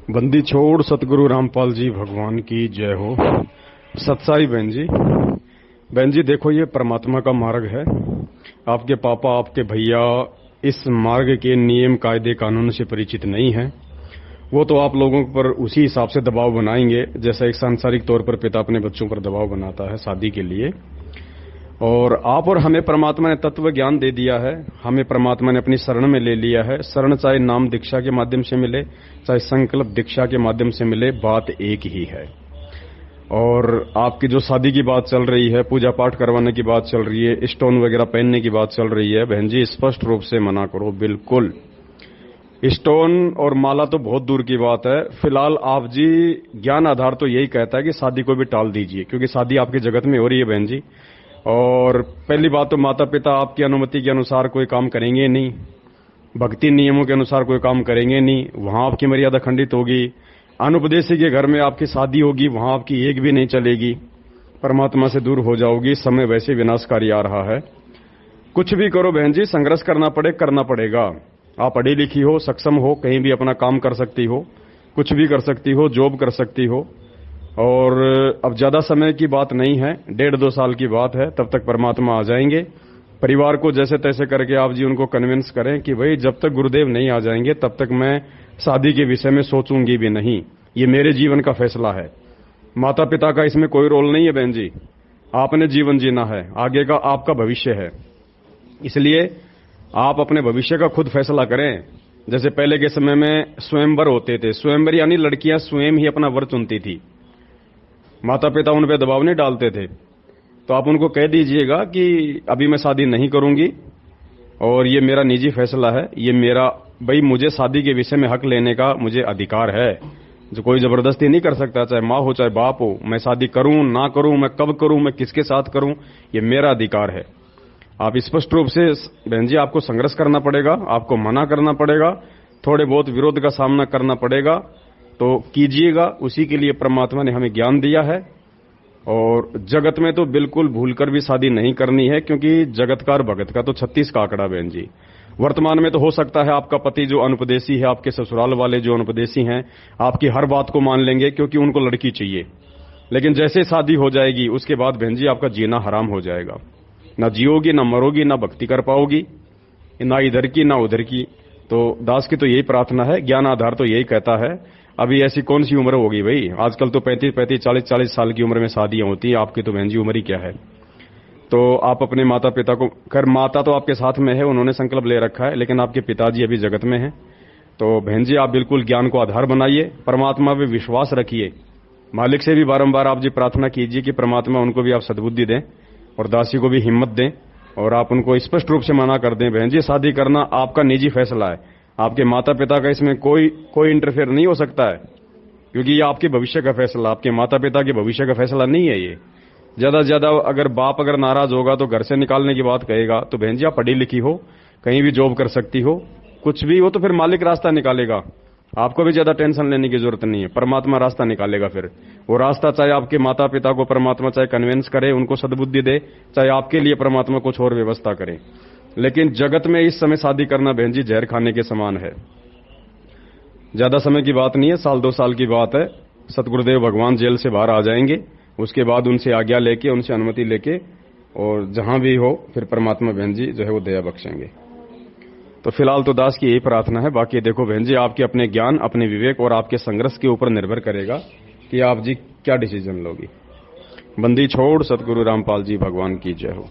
बंदी छोड़ सतगुरु रामपाल जी भगवान की जय हो। सत्साई बहन जी देखो, ये परमात्मा का मार्ग है। आपके पापा, आपके भैया इस मार्ग के नियम कायदे कानून से परिचित नहीं है। वो तो आप लोगों पर उसी हिसाब से दबाव बनाएंगे जैसा एक सांसारिक तौर पर पिता अपने बच्चों पर दबाव बनाता है शादी के लिए। और आप और हमें परमात्मा ने तत्व ज्ञान दे दिया है, हमें परमात्मा ने अपनी शरण में ले लिया है। शरण चाहे नाम दीक्षा के माध्यम से मिले, चाहे संकल्प दीक्षा के माध्यम से मिले, बात एक ही है। और आपकी जो शादी की बात चल रही है, पूजा पाठ करवाने की बात चल रही है, स्टोन वगैरह पहनने की बात चल रही है, बहन जी स्पष्ट रूप से मना करो। बिल्कुल स्टोन और माला तो बहुत दूर की बात है। फिलहाल आप जी ज्ञान आधार तो यही कहता है कि शादी को भी टाल दीजिए, क्योंकि शादी आपके जगत में हो रही है बहन जी। और पहली बात तो माता पिता आपकी अनुमति के अनुसार कोई काम करेंगे नहीं, भक्ति नियमों के अनुसार कोई काम करेंगे नहीं, वहां आपकी मर्यादा खंडित होगी। अनुपदेशी के घर में आपकी शादी होगी, वहां आपकी एक भी नहीं चलेगी, परमात्मा से दूर हो जाओगी। समय वैसे विनाशकारी आ रहा है। कुछ भी करो बहन जी, संघर्ष करना पड़ेगा। आप पढ़ी लिखी हो, सक्षम हो, कहीं भी अपना काम कर सकती हो, कुछ भी कर सकती हो, जॉब कर सकती हो। और अब ज्यादा समय की बात नहीं है, 1.5-2 साल की बात है, तब तक परमात्मा आ जाएंगे। परिवार को जैसे तैसे करके आप जी उनको कन्विंस करें कि भाई जब तक गुरुदेव नहीं आ जाएंगे तब तक मैं शादी के विषय में सोचूंगी भी नहीं। ये मेरे जीवन का फैसला है, माता पिता का इसमें कोई रोल नहीं है बहन जी। आपने जीवन जीना है, आगे का आपका भविष्य है, इसलिए आप अपने भविष्य का खुद फैसला करें। जैसे पहले के समय में स्वयंवर होते थे, स्वयंवर यानी लड़कियां स्वयं ही अपना वर चुनती थी, माता पिता उन पे दबाव नहीं डालते थे। तो आप उनको कह दीजिएगा कि अभी मैं शादी नहीं करूंगी और ये मेरा निजी फैसला है, ये मेरा भाई, मुझे शादी के विषय में हक लेने का मुझे अधिकार है, जो कोई जबरदस्ती नहीं कर सकता, चाहे माँ हो चाहे बाप हो। मैं शादी करूं ना करूं, मैं कब करूं, मैं किसके साथ करूं, ये मेरा अधिकार है। आप स्पष्ट रूप से बहन जी आपको संघर्ष करना पड़ेगा, आपको मना करना पड़ेगा, थोड़े बहुत विरोध का सामना करना पड़ेगा, तो कीजिएगा। उसी के लिए परमात्मा ने हमें ज्ञान दिया है। और जगत में तो बिल्कुल भूलकर भी शादी नहीं करनी है, क्योंकि जगतकार भगत का तो 36 का आंकड़ा बहन जी। वर्तमान में तो हो सकता है आपका पति जो अनुपदेशी है, आपके ससुराल वाले जो अनुपदेशी हैं, आपकी हर बात को मान लेंगे क्योंकि उनको लड़की चाहिए। लेकिन जैसे शादी हो जाएगी उसके बाद बहन जी आपका जीना हराम हो जाएगा। ना जियोगी, ना मरोगी, ना भक्ति कर पाओगी, ना इधर की ना उधर की। तो दास की तो यही प्रार्थना है, ज्ञान आधार तो यही कहता है। अभी ऐसी कौन सी उम्र होगी भाई, आजकल तो 35-35, 40-40 साल की उम्र में शादियां होती हैं। आपकी तो बहन जी उम्र ही क्या है। तो आप अपने माता पिता को, खैर माता तो आपके साथ में है, उन्होंने संकल्प ले रखा है, लेकिन आपके पिताजी अभी जगत में हैं। तो बहन जी आप बिल्कुल ज्ञान को आधार बनाइए, परमात्मा पे विश्वास रखिए। मालिक से भी बारंबार आप जी प्रार्थना कीजिए कि परमात्मा उनको भी आप सद्बुद्धि दें और दासी को भी हिम्मत दें, और आप उनको स्पष्ट रूप से मना कर दें। बहन जी शादी करना आपका निजी फैसला है, आपके माता पिता का इसमें कोई इंटरफेयर नहीं हो सकता है, क्योंकि ये आपके भविष्य का फैसला, आपके माता पिता के भविष्य का फैसला नहीं है। ये ज्यादा से ज्यादा अगर बाप अगर नाराज होगा तो घर से निकालने की बात कहेगा। तो बहन जी आप पढ़ी लिखी हो, कहीं भी जॉब कर सकती हो, कुछ भी हो, तो फिर मालिक रास्ता निकालेगा। आपको भी ज्यादा टेंशन लेने की जरूरत नहीं है, परमात्मा रास्ता निकालेगा। फिर वो रास्ता चाहे आपके माता पिता को परमात्मा चाहे कन्विंस करे, उनको सद्बुद्धि दे, चाहे आपके लिए परमात्मा कुछ और व्यवस्था करे। लेकिन जगत में इस समय शादी करना बहन जी जहर खाने के समान है। ज्यादा समय की बात नहीं है, 1-2 साल की बात है। सतगुरुदेव भगवान जेल से बाहर आ जाएंगे, उसके बाद उनसे आज्ञा लेके, उनसे अनुमति लेके, और जहां भी हो फिर परमात्मा बहन जी जो है वो दया बख्शेंगे। तो फिलहाल तो दास की यही प्रार्थना है। बाकी देखो बहन जी आपके अपने ज्ञान, अपने विवेक और आपके संघर्ष के ऊपर निर्भर करेगा कि आप जी क्या डिसीजन लोगी। बंदी छोड़ सतगुरु रामपाल जी भगवान की जय हो।